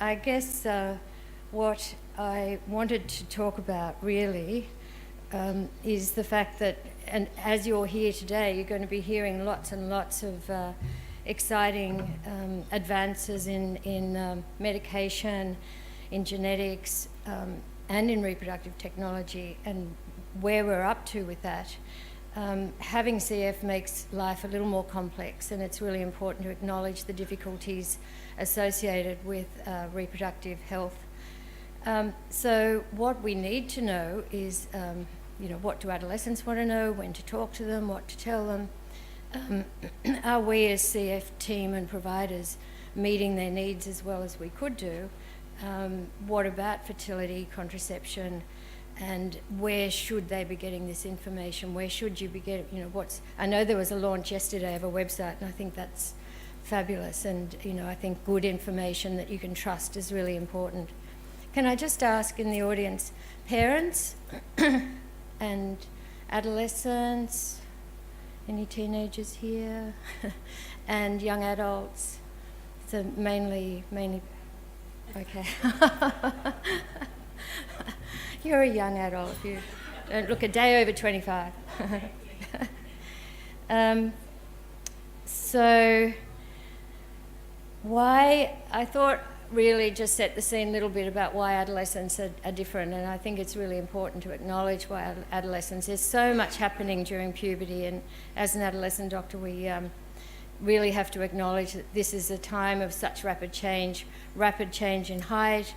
I guess what I wanted to talk about really is the fact that, and as you're here today, you're going to be hearing lots and lots of exciting advances in medication, in genetics, and in reproductive technology, and where we're up to with that. Having CF makes life a little more complex, and it's really important to acknowledge the difficulties associated with reproductive health. So what we need to know is, what do adolescents want to know, when to talk to them, what to tell them. Are we as CF team and providers meeting their needs as well as we could do? What about fertility, contraception, and where should they be getting this information? Where should you be getting, I know there was a launch yesterday of a website, and I think that's fabulous, and I think good information that you can trust is really important. Can I just ask in the audience, parents and adolescents, any teenagers here, and young adults, so mainly, okay. You're a young adult, you don't look a day over 25. So why, I thought really just set the scene a little bit about why adolescents are different, and I think it's really important to acknowledge why adolescence, there's so much happening during puberty, and as an adolescent doctor we really have to acknowledge that this is a time of such rapid change in height.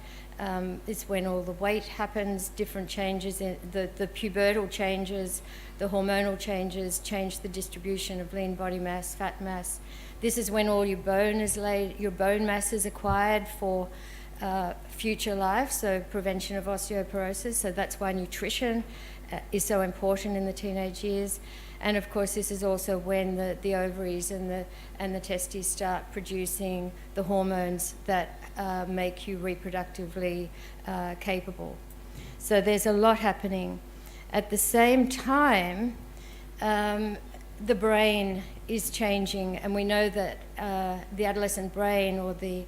It's when all the weight happens, different changes in the pubertal changes, the hormonal changes change the distribution of lean body mass, fat mass. This is when all your bone mass is acquired for future life, so prevention of osteoporosis. So that's why nutrition is so important in the teenage years. And of course, this is also when the ovaries and the testes start producing the hormones that make you reproductively capable. So there's a lot happening. At the same time, the brain is changing, and we know that the adolescent brain, or the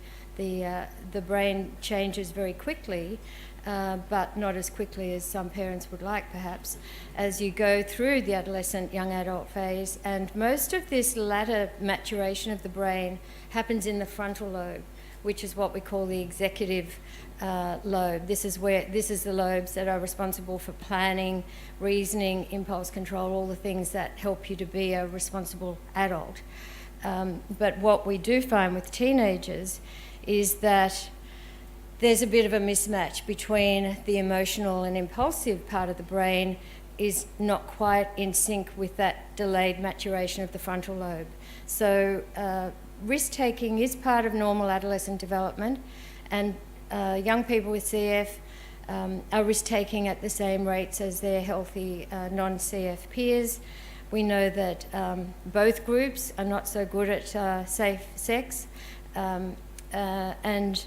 brain changes very quickly, but not as quickly as some parents would like, perhaps, as you go through the adolescent young adult phase. And most of this latter maturation of the brain happens in the frontal lobe, which is what we call the executive lobe. This is the lobes that are responsible for planning, reasoning, impulse control, all the things that help you to be a responsible adult. But what we do find with teenagers is that there's a bit of a mismatch between the emotional and impulsive part of the brain is not quite in sync with that delayed maturation of the frontal lobe. So risk-taking is part of normal adolescent development, and young people with CF are risk-taking at the same rates as their healthy non-CF peers. We know that both groups are not so good at safe sex and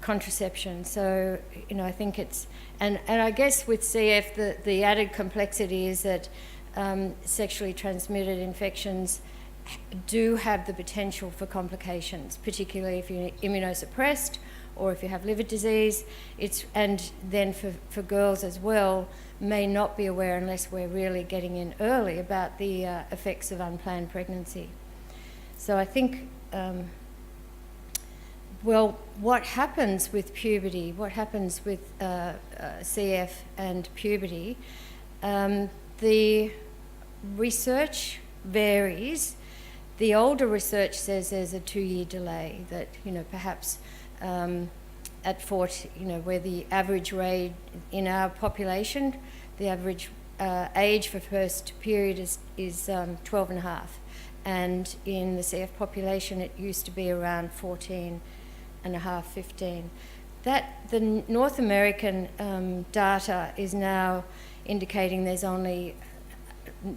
contraception. So, I think it's, and I guess with CF, the added complexity is that sexually transmitted infections do have the potential for complications, particularly if you're immunosuppressed or if you have liver disease. And then for girls as well, may not be aware unless we're really getting in early about the effects of unplanned pregnancy. So I think, what happens with puberty, what happens with CF and puberty, the research varies. The older research says there's a 2-year delay, that, perhaps at 40, where the average rate in our population, the average age for first period is 12 and a half. And in the CF population, it used to be around 14 and a half, 15. The North American data is now indicating there's only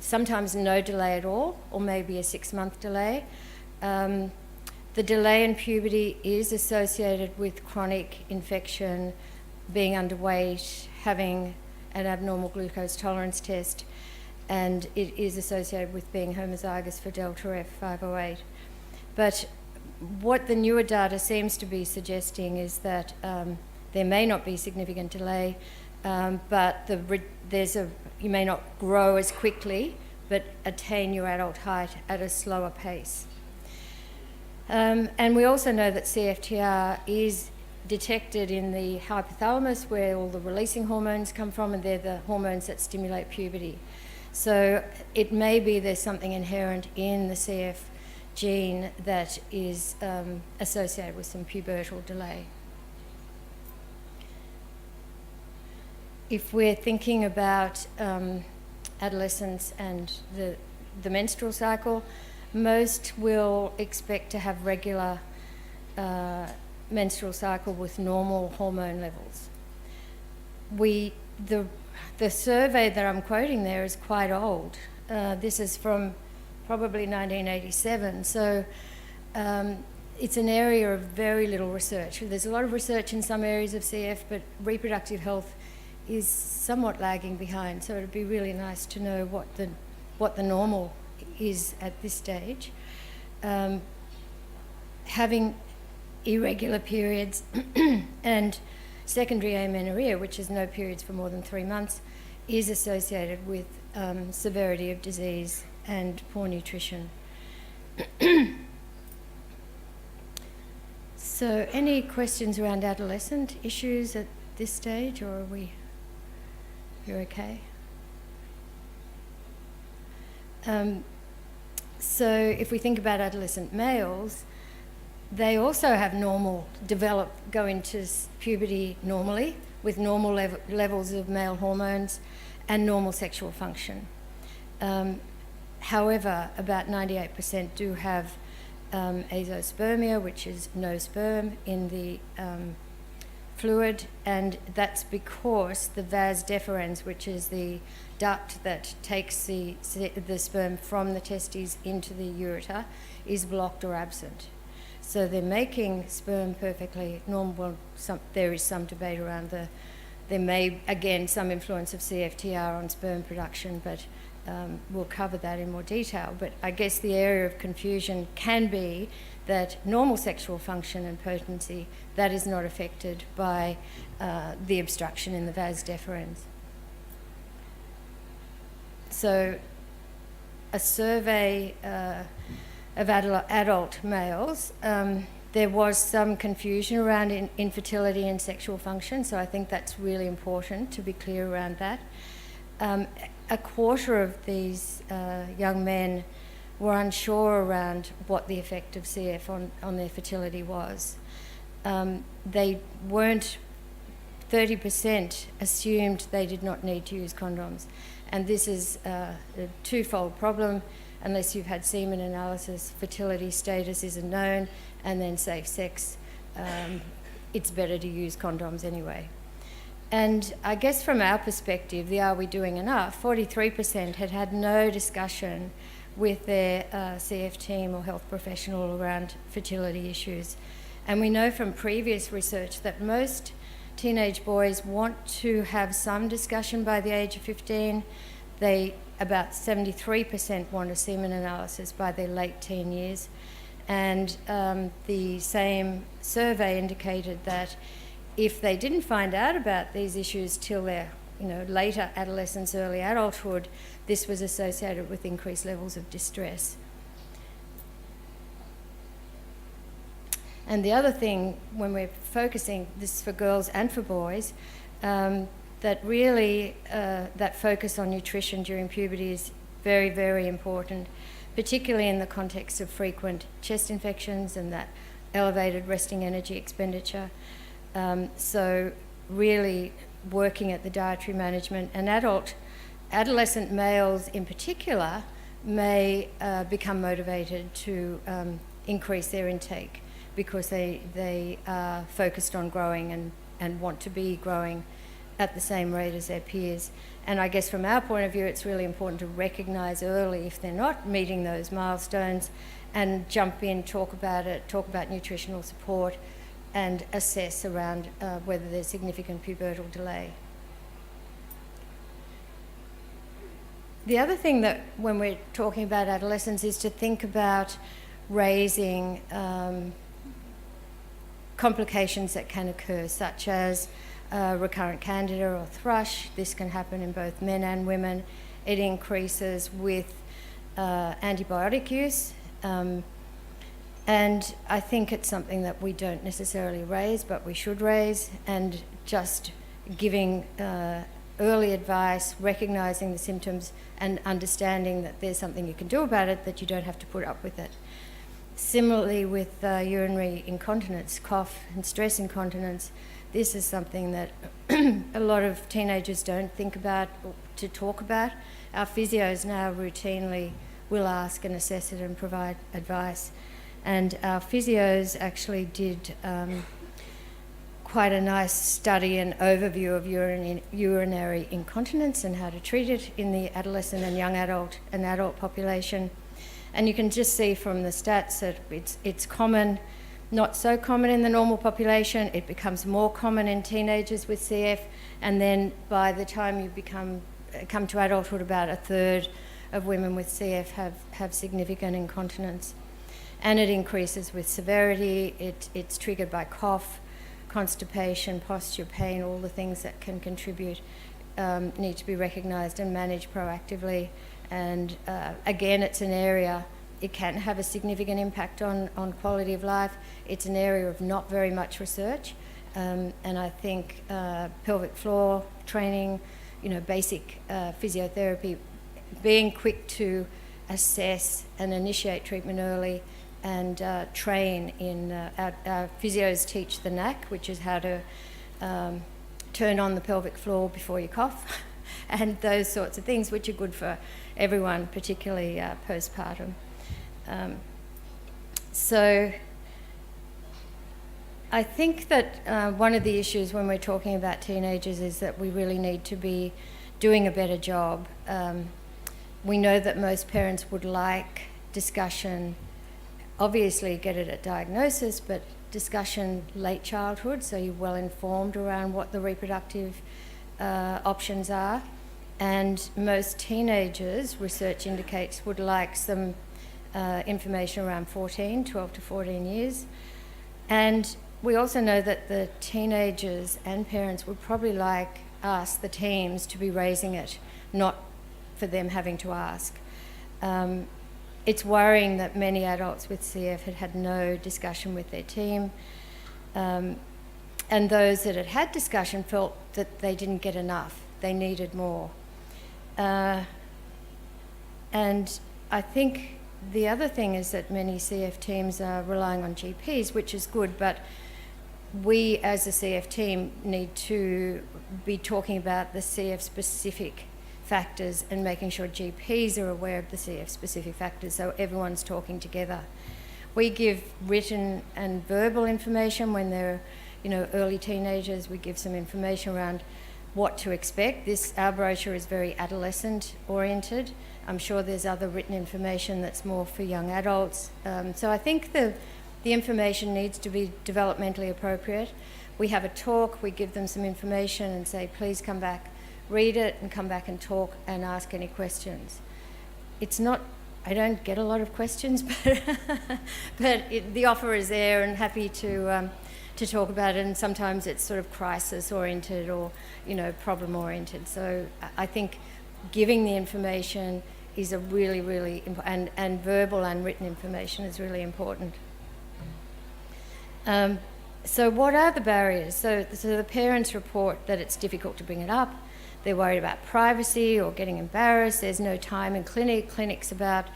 sometimes no delay at all, or maybe a 6-month delay. The delay in puberty is associated with chronic infection, being underweight, having an abnormal glucose tolerance test, and it is associated with being homozygous for delta F508. But what the newer data seems to be suggesting is that there may not be significant delay, but you may not grow as quickly, but attain your adult height at a slower pace. And we also know that CFTR is detected in the hypothalamus, where all the releasing hormones come from, and they're the hormones that stimulate puberty. So it may be there's something inherent in the CF gene that is associated with some pubertal delay. If we're thinking about adolescents and the menstrual cycle, most will expect to have regular menstrual cycle with normal hormone levels. The survey that I'm quoting there is quite old. This is from probably 1987, so it's an area of very little research. There's a lot of research in some areas of CF, but reproductive health is somewhat lagging behind, so it'd be really nice to know what the normal is at this stage. Having irregular periods and secondary amenorrhea, which is no periods for more than 3 months, is associated with severity of disease and poor nutrition. So any questions around adolescent issues at this stage, or you're okay? So if we think about adolescent males, they also have go into puberty normally with normal levels of male hormones and normal sexual function. However, about 98% do have azoospermia, which is no sperm in the fluid, and that's because the vas deferens, which is the duct that takes the sperm from the testes into the ureter, is blocked or absent. So they're making sperm perfectly normal. There is some debate around there may, again, some influence of CFTR on sperm production, but we'll cover that in more detail. But I guess the area of confusion can be that normal sexual function and potency, that is not affected by the obstruction in the vas deferens. So a survey of adult males, there was some confusion around infertility and sexual function, so I think that's really important to be clear around that. A quarter of these young men were unsure around what the effect of CF on their fertility was. They weren't, 30% assumed they did not need to use condoms. And this is a twofold problem. Unless you've had semen analysis, fertility status isn't known, and then safe sex, it's better to use condoms anyway. And I guess from our perspective, the are we doing enough, 43% had no discussion with their CF team or health professional around fertility issues. And we know from previous research that most teenage boys want to have some discussion by the age of 15. About 73% want a semen analysis by their late teen years. And the same survey indicated that if they didn't find out about these issues till their later adolescence, early adulthood, this was associated with increased levels of distress. And the other thing, when we're focusing, this is for girls and for boys, that really that focus on nutrition during puberty is very, very important, particularly in the context of frequent chest infections and that elevated resting energy expenditure. So really working at the dietary management, and adolescent males in particular may become motivated to increase their intake because they are focused on growing and want to be growing at the same rate as their peers. And I guess from our point of view, it's really important to recognise early if they're not meeting those milestones and jump in, talk about it, talk about nutritional support, and assess around whether there's significant pubertal delay. The other thing that when we're talking about adolescents is to think about raising complications that can occur, such as recurrent candida or thrush. This can happen in both men and women. It increases with antibiotic use. And I think it's something that we don't necessarily raise, but we should raise, and just giving early advice, recognising the symptoms and understanding that there's something you can do about it, that you don't have to put up with it. Similarly with urinary incontinence, cough and stress incontinence, this is something that a lot of teenagers don't think about or to talk about. Our physios now routinely will ask and assess it and provide advice. And our physios actually did quite a nice study and overview of urinary incontinence and how to treat it in the adolescent and young adult and adult population. And you can just see from the stats that it's common, not so common in the normal population. It becomes more common in teenagers with CF, and then by the time you come to adulthood, about a third of women with CF have significant incontinence. And it increases with severity. It's triggered by cough, constipation, posture, pain. All the things that can contribute need to be recognised and managed proactively. And again, it's an area, it can have a significant impact on quality of life. It's an area of not very much research. And I think pelvic floor training, basic physiotherapy, being quick to assess and initiate treatment early, and train in, our physios teach the knack, which is how to turn on the pelvic floor before you cough, and those sorts of things, which are good for everyone, particularly postpartum. So I think that one of the issues when we're talking about teenagers is that we really need to be doing a better job. We know that most parents would like discussion, obviously get it at diagnosis, but discussion late childhood, so you're well informed around what the reproductive options are. And most teenagers, research indicates, would like some information around 12 to 14 years. And we also know that the teenagers and parents would probably like us, the teams, to be raising it, not for them having to ask. It's worrying that many adults with CF had no discussion with their team, and those that had discussion felt that they didn't get enough, they needed more. And I think the other thing is that many CF teams are relying on GPs, which is good, but we as a CF team need to be talking about the CF specific factors and making sure GPs are aware of the CF specific factors, so everyone's talking together. We give written and verbal information when they're early teenagers. We give some information around what to expect. Our brochure is very adolescent oriented. I'm sure there's other written information that's more for young adults. So I think the information needs to be developmentally appropriate. We have a talk, we give them some information and say, please come back, read it and come back and talk and ask any questions. I don't get a lot of questions, but the offer is there, and happy to talk about it, and sometimes it's sort of crisis oriented or problem oriented. So I think giving the information is a really, really important, and verbal and written information is really important. So what are the barriers? So the parents report that it's difficult to bring it up. They're worried about privacy or getting embarrassed. There's no time in clinics about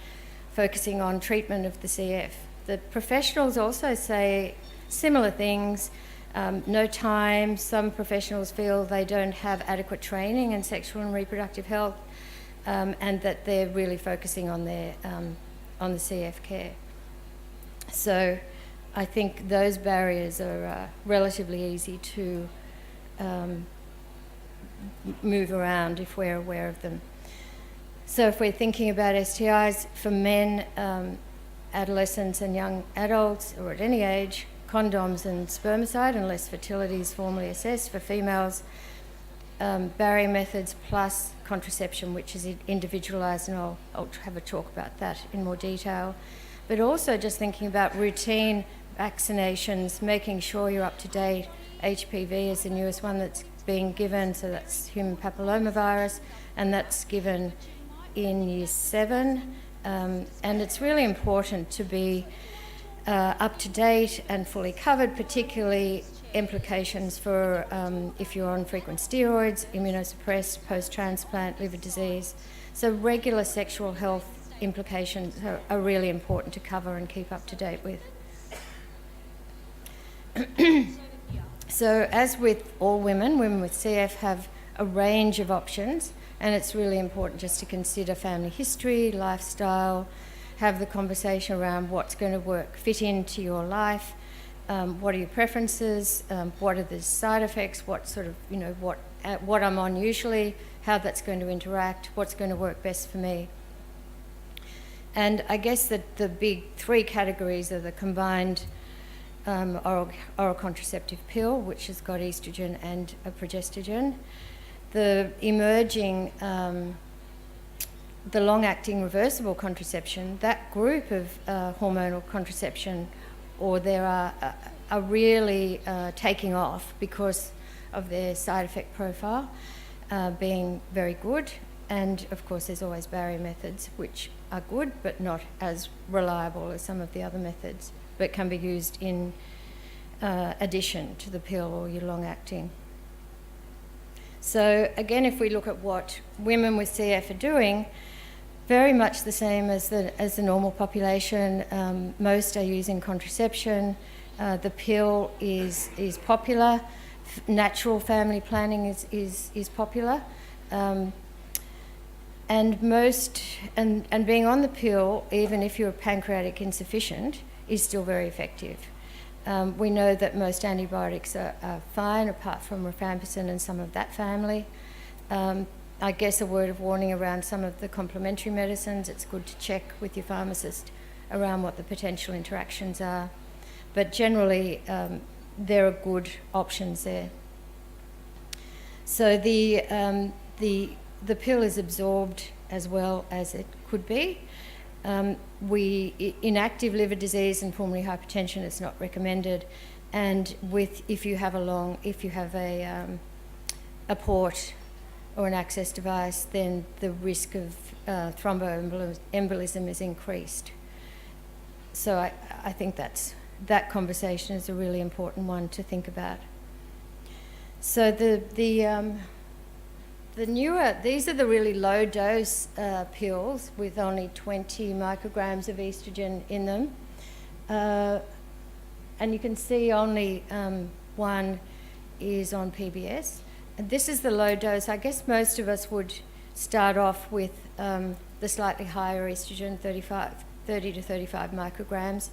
focusing on treatment of the CF. The professionals also say similar things. No time. Some professionals feel they don't have adequate training in sexual and reproductive health, and that they're really focusing on the CF care. So I think those barriers are relatively easy to move around if we're aware of them. So if we're thinking about STIs for men, adolescents and young adults, or at any age, condoms and spermicide, unless fertility is formally assessed. For females, barrier methods plus contraception, which is individualised, and I'll have a talk about that in more detail. but also just thinking about routine vaccinations, making sure you're up to date. HPV is the newest one that's being given, so that's human papillomavirus, and that's given in year 7. And it's really important to be up to date and fully covered, particularly implications for if you're on frequent steroids, immunosuppressed, post-transplant, liver disease. So regular sexual health implications are really important to cover and keep up to date with. So as with all women with CF have a range of options, and it's really important just to consider family history, lifestyle, have the conversation around what's going to work, fit into your life, what are your preferences, what are the side effects, what sort of, what I'm on usually, how that's going to interact, what's going to work best for me. And I guess that the big 3 categories are the combined oral contraceptive pill, which has got estrogen and a progestogen. The emerging, the long-acting reversible contraception, that group of hormonal contraception, or there are really taking off because of their side effect profile being very good. And of course there's always barrier methods which are good but not as reliable as some of the other methods, but can be used in addition to the pill or your long-acting. So again, if we look at what women with CF are doing, very much the same as the normal population. Most are using contraception. The pill is popular. Natural family planning is popular. And being on the pill, even if you're pancreatic insufficient, is still very effective. We know that most antibiotics are fine, apart from rifampicin and some of that family. I guess a word of warning around some of the complementary medicines. It's good to check with your pharmacist around what the potential interactions are. But generally, there are good options there. So the pill is absorbed as well as it could be. In active liver disease and pulmonary hypertension, it's not recommended. And if you have a port or an access device, then the risk of thromboembolism is increased. So I think that conversation is a really important one to think about. So the newer, these are the really low dose pills with only 20 micrograms of estrogen in them. And you can see only one is on PBS. And this is the low dose. I guess most of us would start off with the slightly higher estrogen, 30 to 35 micrograms.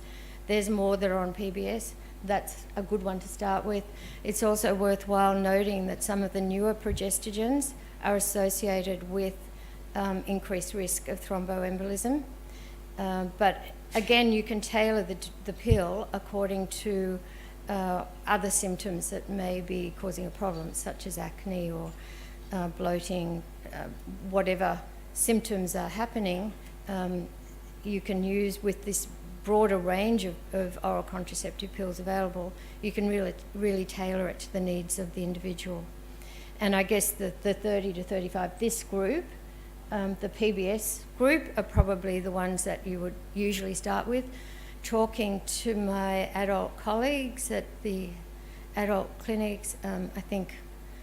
There's more that are on PBS. That's a good one to start with. It's also worthwhile noting that some of the newer progestogens are associated with increased risk of thromboembolism. But again, you can tailor the pill according to other symptoms that may be causing a problem, such as acne or bloating, whatever symptoms are happening. You can use, with this broader range of oral contraceptive pills available, you can really tailor it to the needs of the individual. And I guess the 30 to 35, this group, the PBS group, are probably the ones that you would usually start with. Talking to my adult colleagues at the adult clinics, I think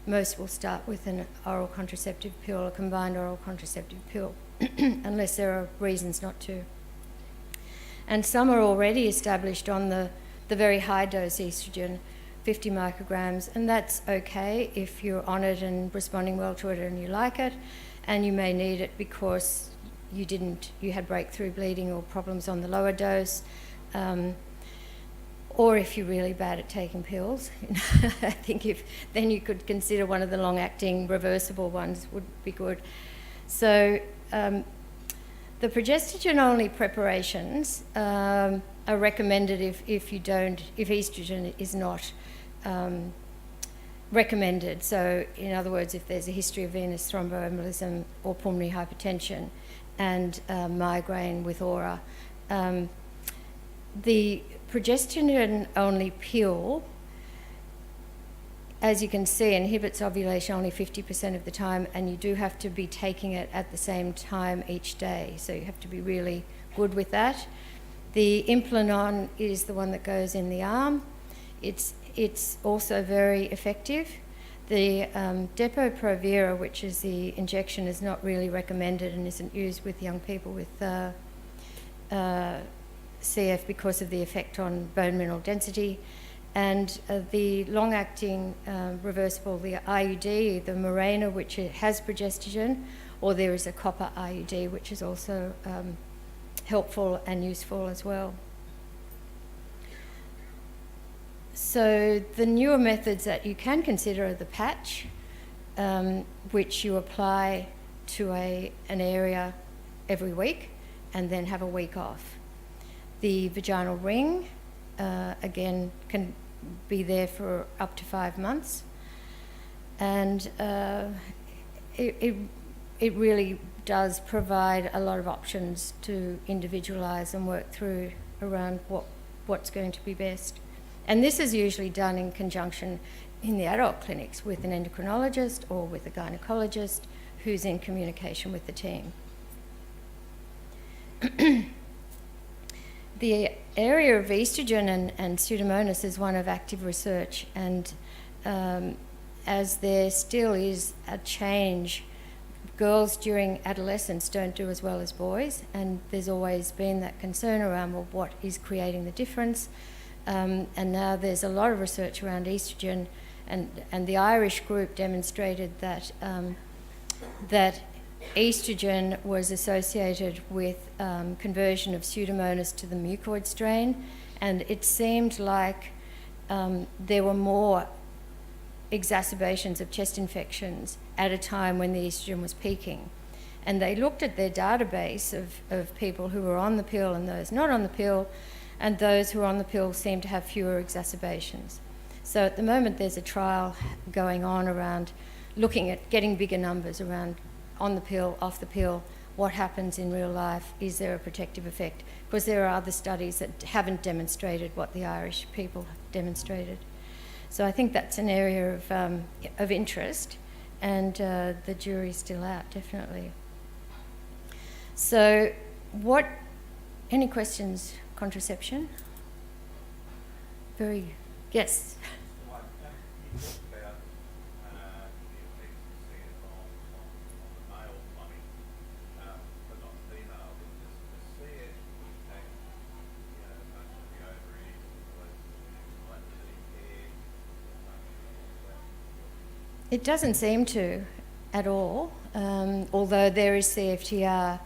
most will start with an oral contraceptive pill, a combined oral contraceptive pill, unless there are reasons not to. And some are already established on the very high dose estrogen, 50 micrograms, and that's okay if you're on it and responding well to it and you like it, and you may need it because you had breakthrough bleeding or problems on the lower dose, or if you're really bad at taking pills. I think then you could consider one of the long-acting reversible ones would be good. So the progestogen-only preparations are recommended if estrogen is not recommended. So in other words, if there's a history of venous thromboembolism or pulmonary hypertension and migraine with aura, The progesterone-only pill, as you can see, inhibits ovulation only 50% of the time, and you do have to be taking it at the same time each day, so you have to be really good with that. The Implanon is the one that goes in the arm. It's also very effective. The Depo-Provera, which is the injection, is not really recommended and isn't used with young people with CF because of the effect on bone mineral density. And the long-acting reversible, the IUD, the Mirena, which has progestogen, or there is a copper IUD, which is also helpful and useful as well. So the newer methods that you can consider are the patch, which you apply to an area every week and then have a week off. The vaginal ring, again, can be there for up to 5 months. And it really does provide a lot of options to individualise and work through around what's going to be best. And this is usually done in conjunction in the adult clinics with an endocrinologist or with a gynecologist who's in communication with the team. The area of oestrogen and Pseudomonas is one of active research, and as there still is a change, girls during adolescence don't do as well as boys, and there's always been that concern around, well, what is creating the difference? And now there's a lot of research around oestrogen, and the Irish group demonstrated that that estrogen was associated with conversion of Pseudomonas to the mucoid strain, and it seemed like there were more exacerbations of chest infections at a time when the estrogen was peaking. And they looked at their database of people who were on the pill and those not on the pill, and those who are on the pill seem to have fewer exacerbations. So at the moment there's a trial going on around looking at getting bigger numbers around on the pill, off the pill, what happens in real life, is there a protective effect? Because there are other studies that haven't demonstrated what the Irish people have demonstrated. So I think that's an area of interest, and the jury's still out, definitely. So any questions? Contraception? Yes. You talked about the effects of CF on the male plumbing, but not female. Does CF impact, function of the ovaries, fertility care, It doesn't seem to at all, although there is CFTR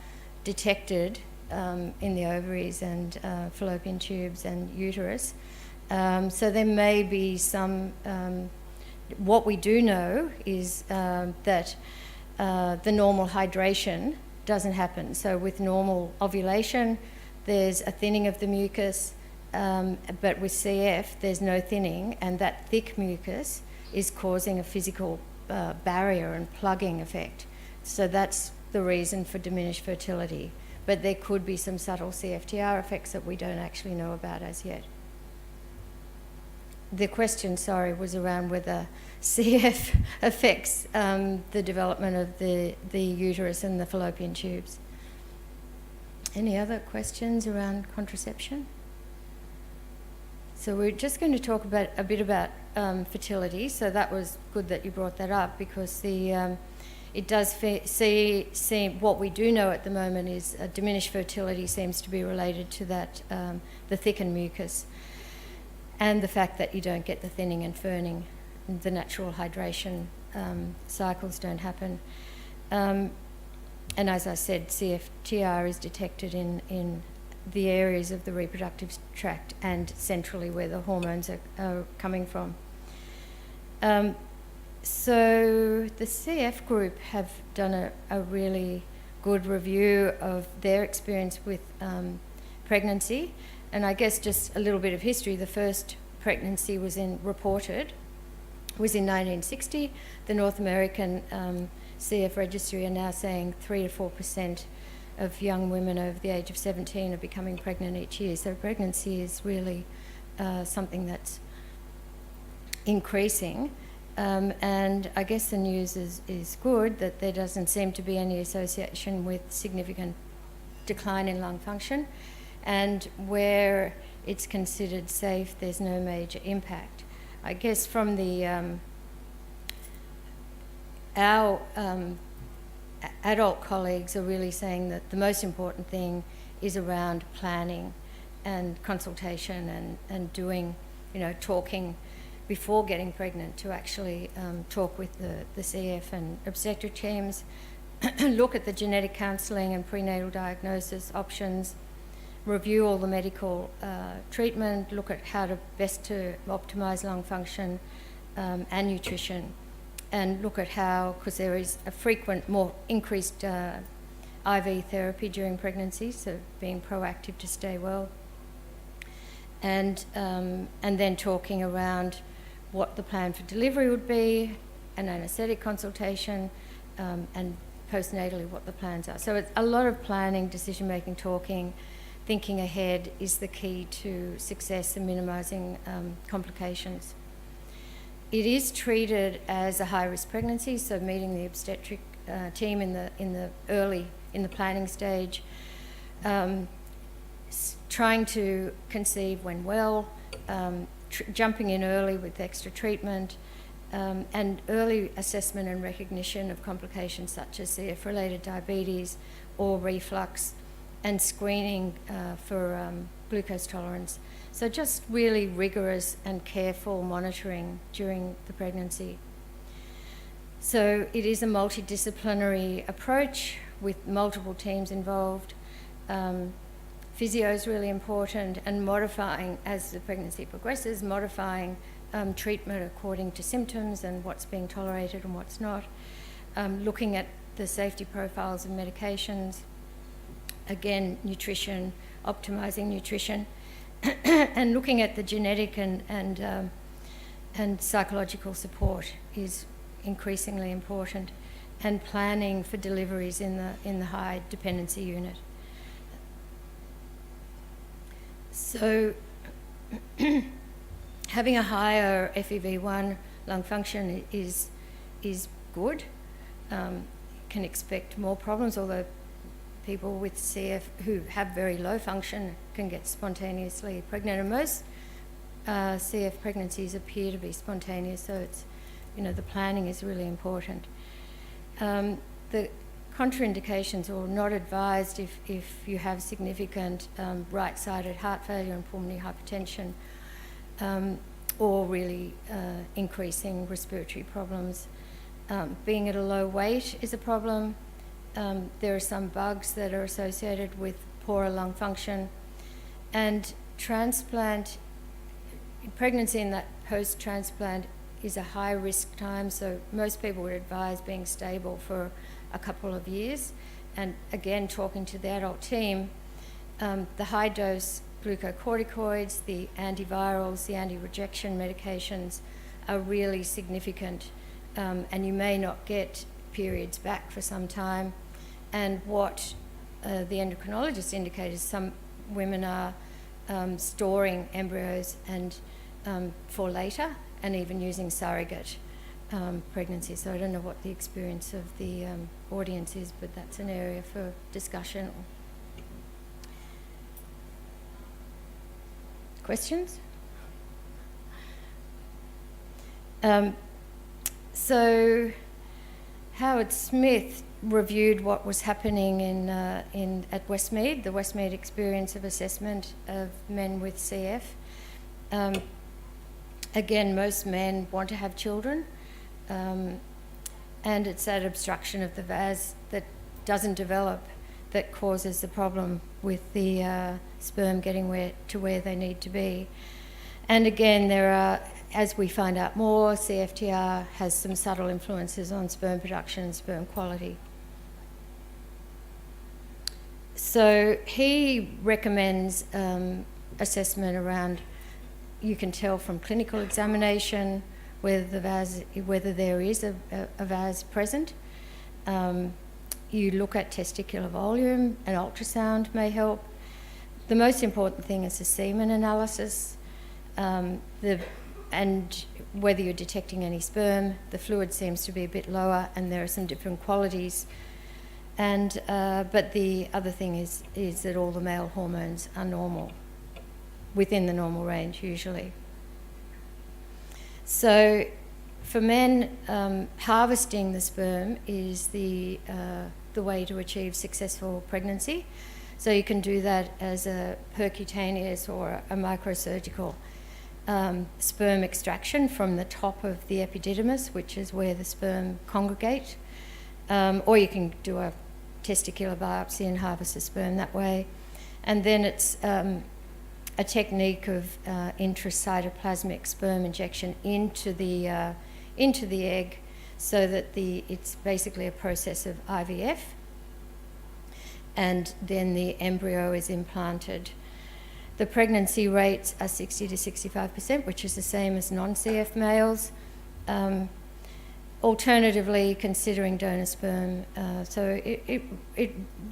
detected in the ovaries and fallopian tubes and uterus. So there may be some, what we do know is that the normal hydration doesn't happen. So with normal ovulation, there's a thinning of the mucus, but with CF, there's no thinning, and that thick mucus is causing a physical barrier and plugging effect. So that's the reason for diminished fertility. But there could be some subtle CFTR effects that we don't actually know about as yet. The question, was around whether CF affects the development of the uterus and the fallopian tubes. Any other questions around contraception? So we're just going to talk a bit about fertility. So that was good that you brought that up, because it does seem what we do know at the moment is diminished fertility seems to be related to that, the thickened mucus, and the fact that you don't get the thinning and firning, the natural hydration cycles don't happen. And as I said, CFTR is detected in the areas of the reproductive tract and centrally where the hormones are coming from. So the CF group have done a really good review of their experience with pregnancy, and I guess just a little bit of history. The first pregnancy was reported was in 1960. The North American CF registry are now saying 3 to 4% of young women over the age of 17 are becoming pregnant each year. So pregnancy is really something that's increasing. And I guess the news is good that there doesn't seem to be any association with significant decline in lung function. And where it's considered safe, there's no major impact. I guess from the our adult colleagues are really saying that the most important thing is around planning and consultation and doing, talking before getting pregnant, to actually talk with the CF and obstetric teams, look at the genetic counselling and prenatal diagnosis options, review all the medical treatment, look at how to best to optimise lung function and nutrition, and look at how, because there is a frequent, more increased IV therapy during pregnancy, so being proactive to stay well, and then talking around what the plan for delivery would be, an anaesthetic consultation, and postnatally what the plans are. So it's a lot of planning, decision-making, talking, thinking ahead is the key to success in minimising complications. It is treated as a high-risk pregnancy, so meeting the obstetric team in the planning stage, trying to conceive when well, jumping in early with extra treatment, and early assessment and recognition of complications such as CF-related diabetes or reflux, and screening for glucose tolerance. So just really rigorous and careful monitoring during the pregnancy. So it is a multidisciplinary approach with multiple teams involved. Physio is really important, and modifying, as the pregnancy progresses, modifying treatment according to symptoms and what's being tolerated and what's not. Looking at the safety profiles of medications. Again, nutrition, optimising nutrition, and looking at the genetic and psychological support is increasingly important, and planning for deliveries in the high dependency unit. So having a higher FEV1 lung function is good. Can expect more problems, although people with CF who have very low function can get spontaneously pregnant, and most CF pregnancies appear to be spontaneous, so it's, the planning is really important. The contraindications, or not advised if you have significant right-sided heart failure and pulmonary hypertension, or really increasing respiratory problems. Being at a low weight is a problem. There are some bugs that are associated with poorer lung function, and pregnancy in that post-transplant is a high-risk time, so most people would advise being stable for a couple of years. And again, talking to the adult team, the high-dose glucocorticoids, the antivirals, the anti-rejection medications are really significant, and you may not get periods back for some time. And what the endocrinologist indicated is some women are storing embryos and for later, and even using surrogate pregnancy. So I don't know what the experience of the audience is, but that's an area for discussion. Questions? So Howard Smith reviewed what was happening at Westmead, the Westmead experience of assessment of men with CF. Again, most men want to have children, and it's that obstruction of the vas that doesn't develop that causes the problem with the sperm getting to where they need to be. And again, there are, as we find out more, CFTR has some subtle influences on sperm production and sperm quality. So he recommends assessment around, you can tell from clinical examination whether there is a vas present, You look at testicular volume, an ultrasound may help. The most important thing is the semen analysis, and whether you're detecting any sperm. The fluid seems to be a bit lower, and there are some different qualities. And but the other thing is that all the male hormones are normal, within the normal range usually. So for men, harvesting the sperm is the way to achieve successful pregnancy. So you can do that as a percutaneous or a microsurgical sperm extraction from the top of the epididymis, which is where the sperm congregate, or you can do a testicular biopsy and harvest the sperm that way. And then it's a technique of intracytoplasmic sperm injection into the egg, so that it's basically a process of IVF, and then the embryo is implanted. The pregnancy rates are 60 to 65%, which is the same as non-CF males. Alternatively, considering donor sperm, so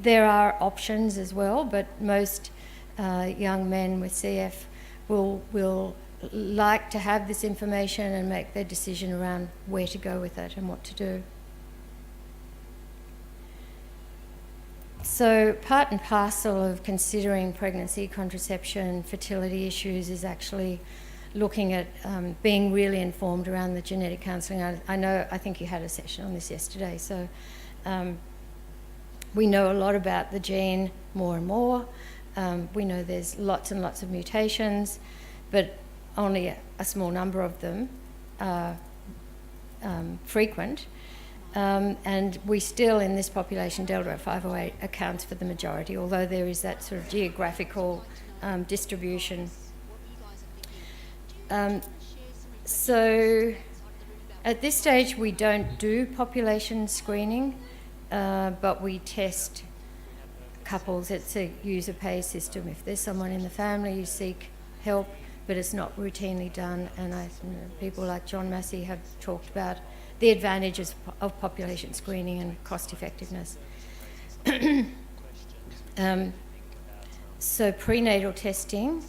there are options as well, but most young men with CF will like to have this information and make their decision around where to go with it and what to do. So part and parcel of considering pregnancy, contraception, fertility issues is actually looking at being really informed around the genetic counselling. I think you had a session on this yesterday, so we know a lot about the gene more and more. We know there's lots and lots of mutations, but only a small number of them are frequent. And we still, in this population, delta 508 accounts for the majority, although there is that sort of geographical distribution. So at this stage, we don't do population screening, but we test couples. It's a user-pay system. If there's someone in the family, you seek help, but it's not routinely done. And people like John Massey have talked about the advantages of population screening and cost effectiveness. So prenatal testing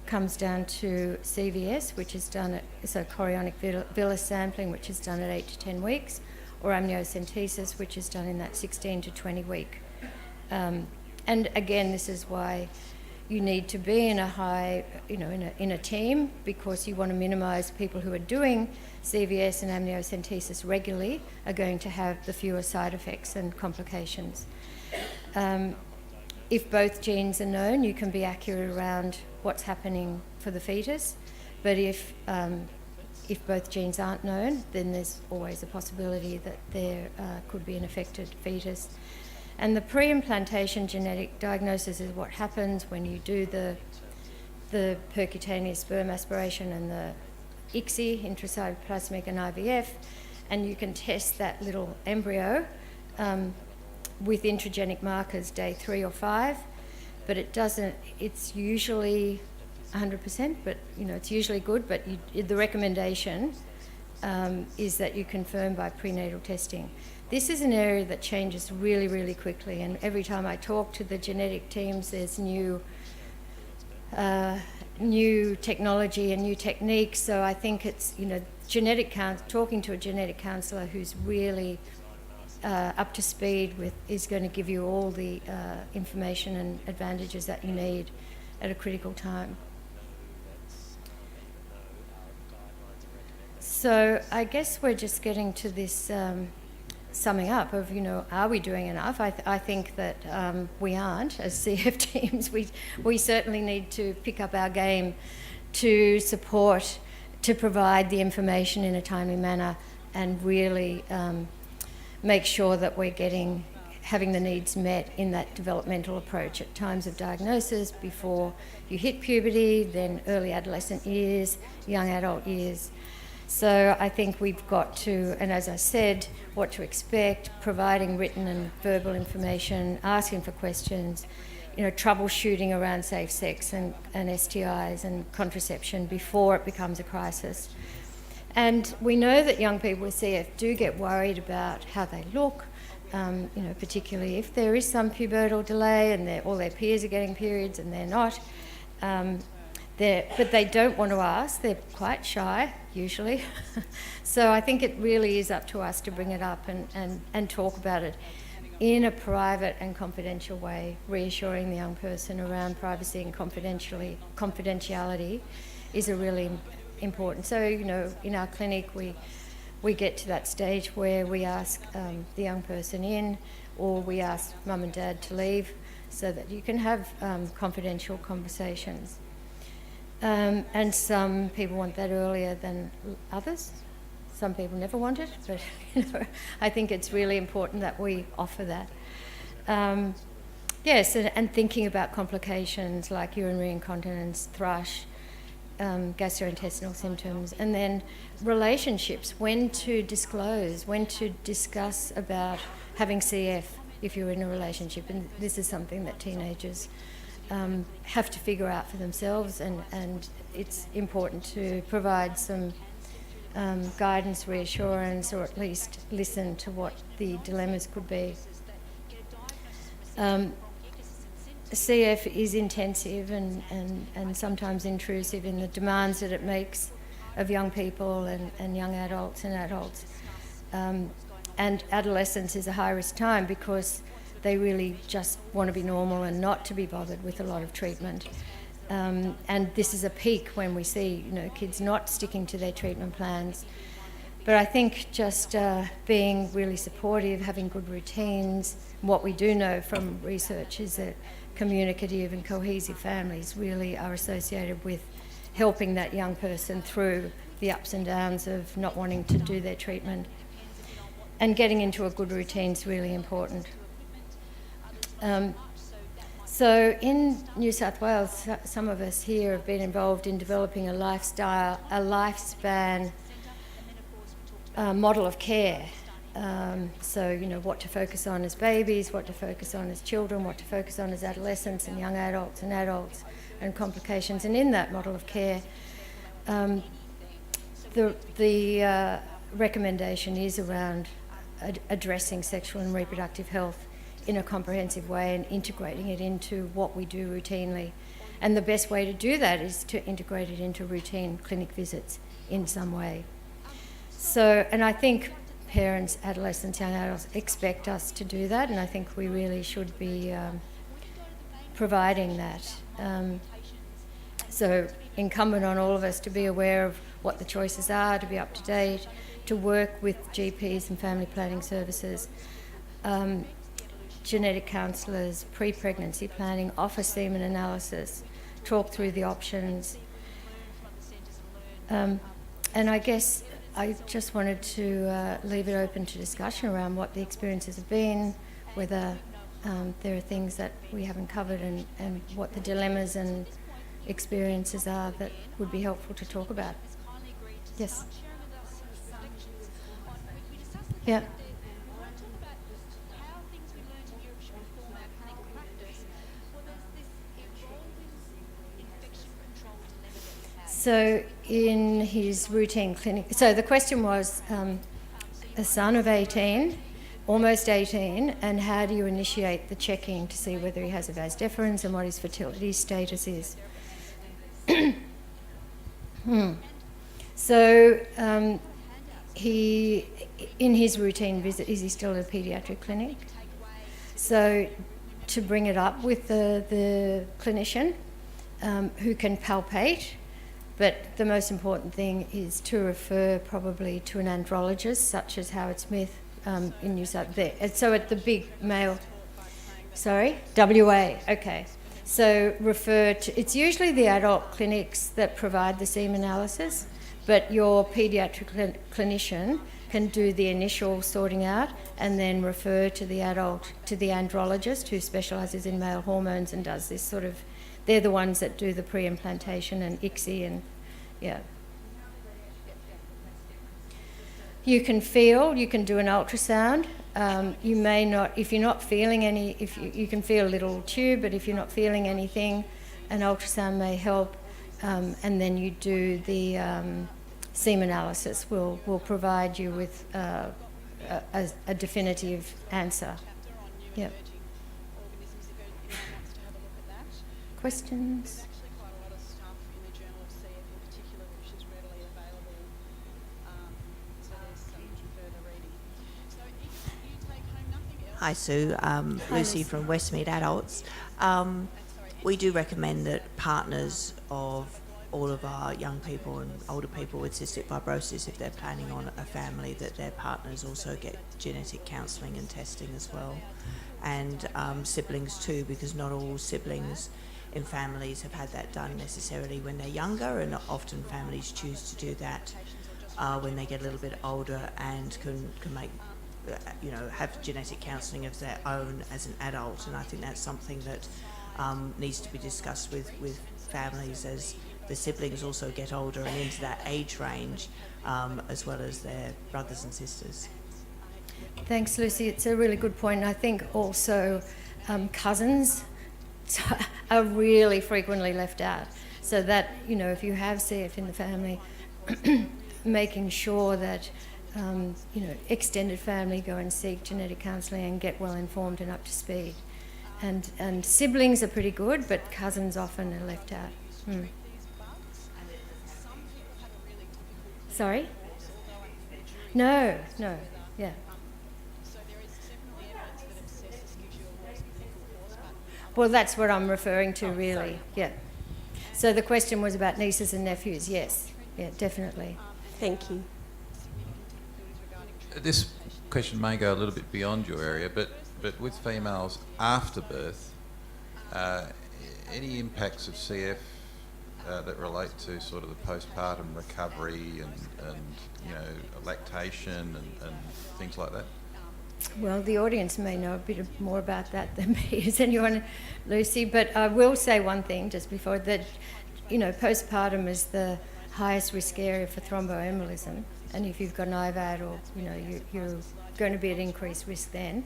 comes down to CVS, which is done so chorionic villus sampling, which is done at 8 to 10 weeks, or amniocentesis, which is done in that 16 to 20 week. And again, this is why you need to be in a high, in a team, because you want to minimise people who are doing CVS and amniocentesis regularly are going to have the fewer side effects and complications. If both genes are known, you can be accurate around what's happening for the fetus, but if both genes aren't known, then there's always a possibility that there could be an affected fetus. And the pre-implantation genetic diagnosis is what happens when you do the percutaneous sperm aspiration and the ICSI, intracytoplasmic and IVF, and you can test that little embryo with intragenic markers day 3 or 5, but it's usually 100%, but it's usually good, but the recommendation is that you confirm by prenatal testing. This is an area that changes really, really quickly, and every time I talk to the genetic teams, there's new technology and new techniques. So I think it's talking to a genetic counsellor who's really up to speed is going to give you all the information and advantages that you need at a critical time. So I guess we're just getting to this summing up of, are we doing enough? I think that we aren't as CF teams. We certainly need to pick up our game to provide the information in a timely manner and really make sure that we're having the needs met in that developmental approach at times of diagnosis, before you hit puberty, then early adolescent years, young adult years. So I think we've got to, and as I said, what to expect, providing written and verbal information, asking for questions, troubleshooting around safe sex and STIs and contraception before it becomes a crisis. And we know that young people with CF do get worried about how they look, particularly if there is some pubertal delay and all their peers are getting periods and they're not. But they don't want to ask. They're quite shy, usually. So I think it really is up to us to bring it up and talk about it in a private and confidential way, reassuring the young person around privacy and confidentiality is a really important. So, in our clinic, we get to that stage where we ask the young person in, or we ask mum and dad to leave so that you can have confidential conversations. And some people want that earlier than others. Some people never want it, but I think it's really important that we offer that. Yes, and thinking about complications like urinary incontinence, thrush, gastrointestinal symptoms, and then relationships, when to disclose, when to discuss about having CF if you're in a relationship. And this is something that teenagers have to figure out for themselves, and it's important to provide some guidance, reassurance, or at least listen to what the dilemmas could be. CF is intensive and sometimes intrusive in the demands that it makes of young people and young adults and adults. And adolescence is a high-risk time because they really just want to be normal and not to be bothered with a lot of treatment. And this is a peak when we see, kids not sticking to their treatment plans. But I think just being really supportive, having good routines. What we do know from research is that communicative and cohesive families really are associated with helping that young person through the ups and downs of not wanting to do their treatment. And getting into a good routine is really important. So in New South Wales, some of us here have been involved in developing a lifespan model of care. So, what to focus on as babies, what to focus on as children, what to focus on as adolescents and young adults and complications. And in that model of care, the recommendation is around addressing sexual and reproductive health in a comprehensive way and integrating it into what we do routinely. And the best way to do that is to integrate it into routine clinic visits in some way. So, and I think parents, adolescents, young adults expect us to do that, and I think we really should be providing that. So incumbent on all of us to be aware of what the choices are, to be up to date, to work with GPs and family planning services, genetic counsellors, pre-pregnancy planning, offer semen analysis, talk through the options. And I guess I just wanted to leave it open to discussion around what the experiences have been, whether there are things that we haven't covered, and what the dilemmas and experiences are that would be helpful to talk about. Yes. Yeah. So in his routine clinic, so the question was a son of 18, almost 18, and how do you initiate the checking to see whether he has a vas deferens and what his fertility status is. So he, in his routine visit, is he still at a paediatric clinic? So to bring it up with the clinician who can palpate. But the most important thing is to refer probably to an andrologist, such as Howard Smith in New South Wales. So at the big male, WA, okay. So refer to, it's usually the adult clinics that provide the semen analysis, but your paediatric clinician can do the initial sorting out and then refer to the andrologist who specialises in male hormones and does this sort of. They're the ones that do the pre-implantation and ICSI and, yeah. You can do an ultrasound. You may not, if you're not feeling any, you can feel a little tube, but if you're not feeling anything, an ultrasound may help. And then you do the semen analysis. We'll provide you with a definitive answer. chapter on new Yep. emerging organisms if anyone wants to have a look at that. Questions? There's actually quite a lot of stuff in the Journal of CF in particular, which is readily available. So there's some further reading. So if you take home nothing else. Hi Sue, Lucy Lucy. from Westmead Adults. We do recommend that partners of all of our young people and older people with cystic fibrosis, if they're planning on a family, that their partners also get genetic counselling and testing as well. And siblings too, because not all siblings in families have had that done necessarily when they're younger, and often families choose to do that when they get a little bit older and can make have genetic counselling of their own as an adult. And I think that's something that needs to be discussed with families as the siblings also get older and into that age range, as well as their brothers and sisters. Thanks, Lucy. It's a really good point. I think also cousins are really frequently left out. So that, if you have CF in the family, making sure that, extended family go and seek genetic counselling and get well informed and up to speed. And siblings are pretty good, but cousins often are left out. Sorry? No, yeah. So there is definitely evidence that abscesses gives you a worse clinical course, but Well, that's what I'm referring to, really. Yeah. So the question was about nieces and nephews. Yes. Yeah, definitely. Thank you. This question may go a little bit beyond your area, but with females after birth, any impacts of CF that relate to sort of the postpartum recovery and lactation and things like that? Well, the audience may know a bit more about that than me. Is anyone, Lucy? But I will say one thing just before that, postpartum is the highest risk area for thromboembolism, and if you've got an IVAD or you're going to be at increased risk then.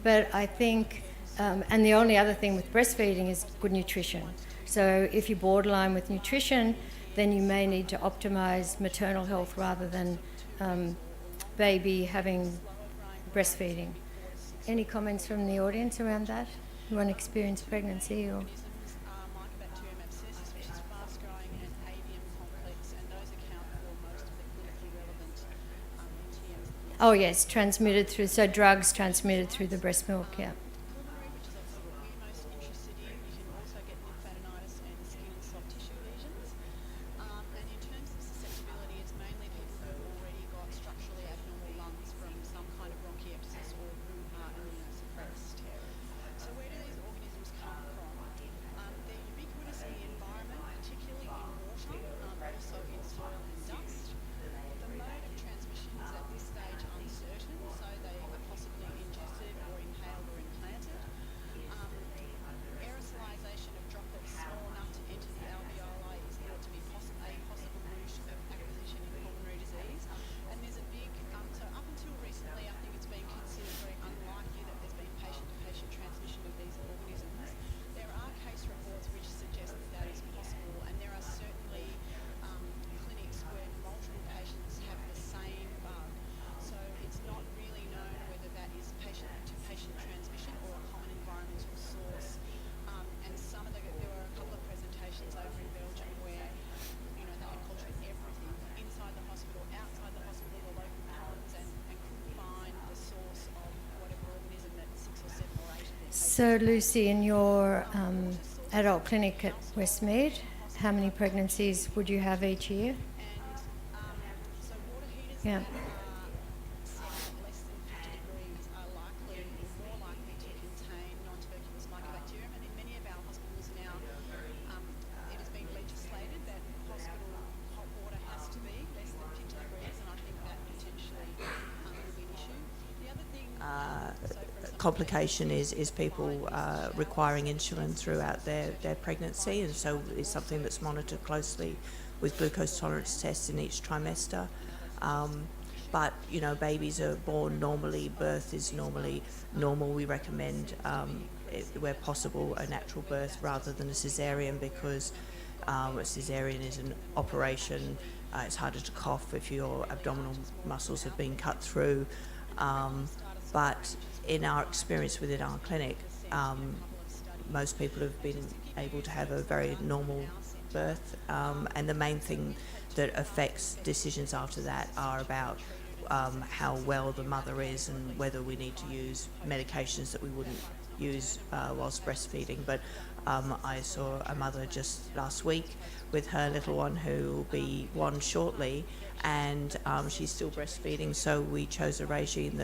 But I think, and the only other thing with breastfeeding is good nutrition. So if you're borderline with nutrition, then you may need to optimise maternal health rather than baby having breastfeeding. Any comments from the audience around that? Anyone experienced pregnancy or? Mycobacterium abscessus, which is fast growing, and avium complex, and those account for most of the clinically relevant TMs. Oh yes, transmitted through, so drugs transmitted through the breast milk, yeah. Urinary, which is obviously what we're most interested in, you can also get lymphadenitis and skin and soft tissue lesions. And in terms of susceptibility, it's mainly people who have already got structurally abnormal lungs from some kind of bronchiectasis or who are immunosuppressed. So where do these organisms come from? They're ubiquitous in the environment, particularly in water, also in soil and dust. The mode of transmission is at this stage uncertain, so they are possibly ingested or inhaled or implanted. Aerosolization of droplets small enough to enter the alveoli is thought to be a possible route of acquisition in pulmonary disease. And there's a big, so up until recently, I think it's been considered very unlikely that there's been patient-to-patient transmission of these organisms. There are case reports which suggest that that is possible, and there are certainly clinics where multiple patients have the same bug. So it's not really known whether that is patient-to-patient transmission or a common environmental source. And there were a couple of presentations over in Belgium where, they had cultured everything inside the hospital, outside the hospital, the local ponds, and couldn't find the source of whatever organism that 6 or 7 or 8 of their patients. So Lucy, in your adult clinic at Westmead, how many pregnancies would you have each year? So water heaters Yeah. that are set less than 50 degrees are likely or more likely to contain non-tuberculous mycobacterium, and in many of our hospitals now it has been legislated that hospital hot water has to be less than 50 degrees, and I think that potentially will be an issue. The other thing, Complication is people requiring insulin throughout their pregnancy, and so it's something that's monitored closely with glucose tolerance tests in each trimester. But babies are born normally, birth is normally normal. We recommend, where possible, a natural birth rather than a caesarean, because a caesarean is an operation it's harder to cough if your abdominal muscles have been cut through. But in our experience within our clinic, most people have been able to have a very normal birth, and the main thing that affects decisions after that are about how well the mother is and whether we need to use medications that we wouldn't use whilst breastfeeding. But I saw a mother just last week with her little one who will be 1 shortly, and she's still breastfeeding, so we chose a regime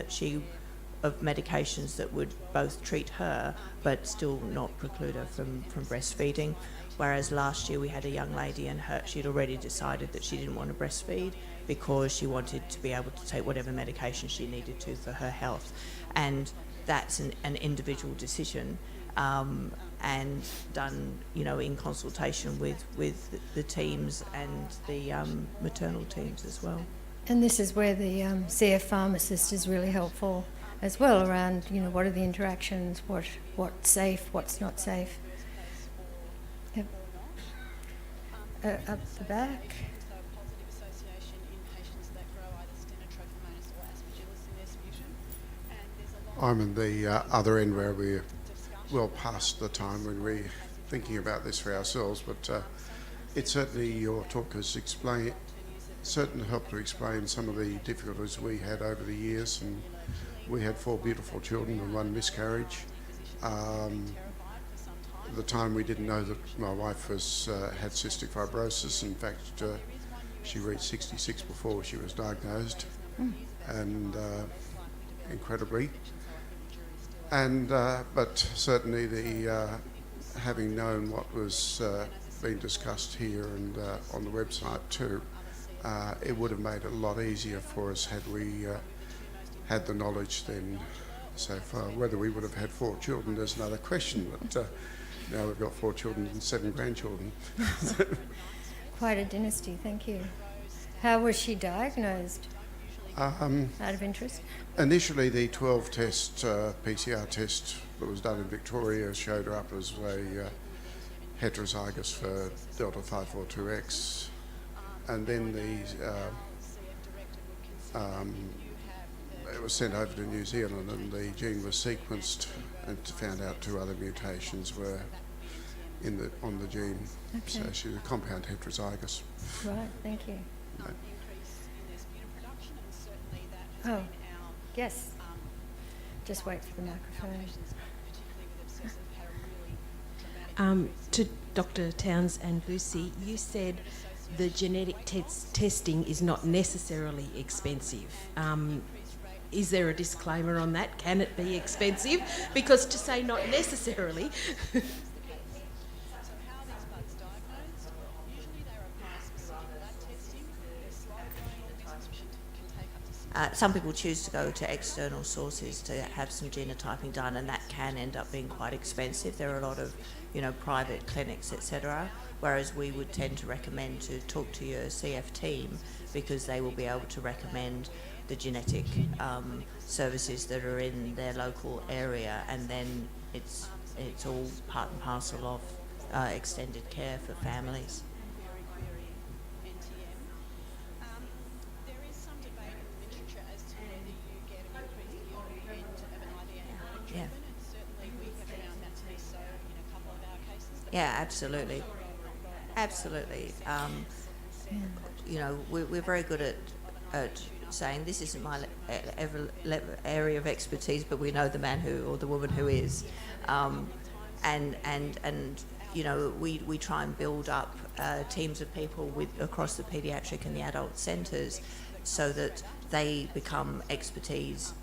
of medications that would both treat her but still not preclude her from breastfeeding. Whereas last year we had a young lady and she'd already decided that she didn't want to breastfeed because she wanted to be able to take whatever medication she needed to for her health. And that's an individual decision, and done, in consultation with the teams and the maternal teams as well. And this is where the CF pharmacist is really helpful as well, around, what are the interactions, what's safe, what's not safe. Yep. Up the back. I'm in the other end where we're well past the time when we're thinking about this for ourselves, but it certainly, your talk has certainly helped to explain some of the difficulties we had over the years, and we had 4 beautiful children and 1 miscarriage. At the time we didn't know that my wife had cystic fibrosis. In fact, she reached 66 before she was diagnosed, and incredibly. And but certainly having known what was being discussed here and on the website too, it would have made it a lot easier for us had we had the knowledge then so far. Whether we would have had 4 children is another question, but now we've got 4 children and 7 grandchildren. Quite a dynasty, thank you. How was she diagnosed? Out of interest? Initially, the 12-test PCR test that was done in Victoria showed her up as a heterozygous for Delta 542X, and then it was sent over to New Zealand, and the gene was sequenced and found out 2 other mutations were on the gene. Okay. So she's a compound heterozygous. Right, thank you. No. Oh, yes. Just wait for the microphone. To Dr. Towns and Lucy, you said the genetic testing is not necessarily expensive. Is there a disclaimer on that? Can it be expensive? Because to say not necessarily... Some people choose to go to external sources to have some genotyping done, and that can end up being quite expensive. There are a lot of, private clinics, etc., whereas we would tend to recommend to talk to your CF team, because they will be able to recommend the genetic services that are in their local area, and then it's all part and parcel of extended care for families. Yeah. Yeah, absolutely. Absolutely. We're very good at saying this isn't my area of expertise, but we know the man who or the woman who is, and we try and build up teams of people across the paediatric and the adult centres, so that they become expertise.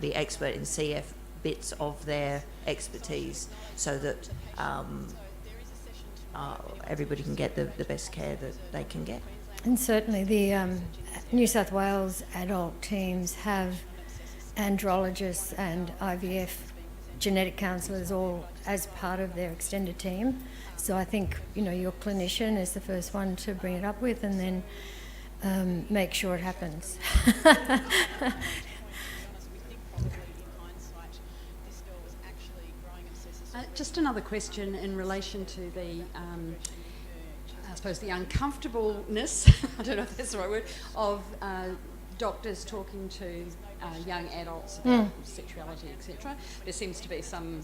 The expert in CF bits of their expertise, so that everybody can get the best care that they can get. And certainly the New South Wales adult teams have andrologists and IVF genetic counsellors all as part of their extended team. So I think, your clinician is the first one to bring it up with, and then make sure it happens. Just another question in relation to the I suppose, the uncomfortableness, I don't know if that's the right word, of doctors talking to young adults about sexuality, etc. There seems to be some,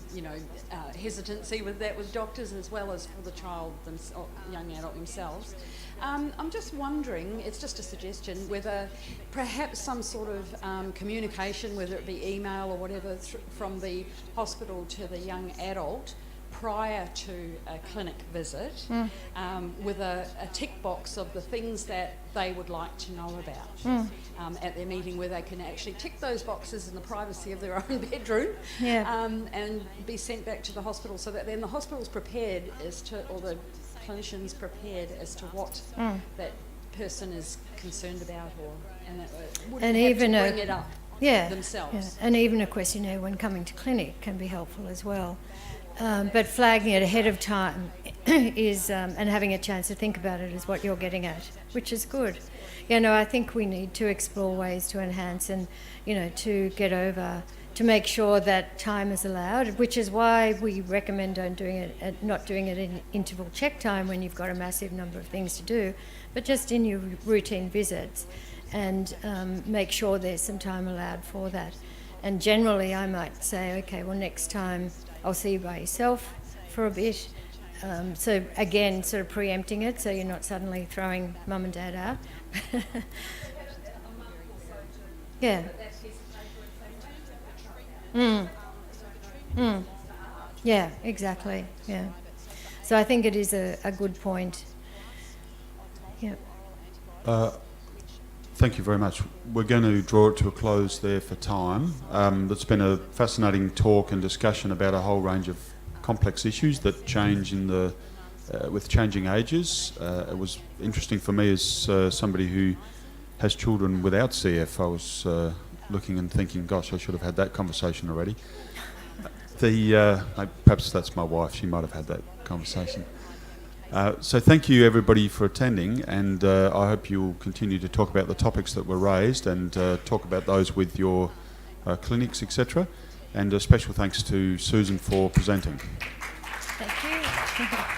hesitancy with that with doctors as well as for the child, or young adult themselves. I'm just wondering, it's just a suggestion, whether perhaps some sort of communication, whether it be email or whatever, from the hospital to the young adult prior to a clinic visit, with a tick box of the things that they would like to know about at their meeting, where they can actually tick those boxes in the privacy of their own bedroom, and be sent back to the hospital, so that then the hospital's prepared as to, or the clinicians prepared as to what that person is concerned about, and wouldn't have even to bring it up themselves. And even a questionnaire when coming to clinic can be helpful as well. But flagging it ahead of time is, and having a chance to think about it, is what you're getting at, which is good. I think we need to explore ways to enhance and, to get over, to make sure that time is allowed, which is why we recommend not doing it in interval check time when you've got a massive number of things to do, but just in your routine visits, and make sure there's some time allowed for that. And generally I might say, okay, well, next time I'll see you by yourself for a bit. So again, sort of preempting it, so you're not suddenly throwing mum and dad out. Yeah. Yeah, exactly. Yeah. So I think it is a good point. Yeah. Thank you very much. We're going to draw it to a close there for time. It's been a fascinating talk and discussion about a whole range of complex issues that change with changing ages. It was interesting for me as somebody who has children without CF. I was looking and thinking, gosh, I should have had that conversation already. Perhaps that's my wife. She might have had that conversation. So thank you everybody for attending, and I hope you'll continue to talk about the topics that were raised and talk about those with your clinics, etc. And a special thanks to Susan for presenting. Thank you.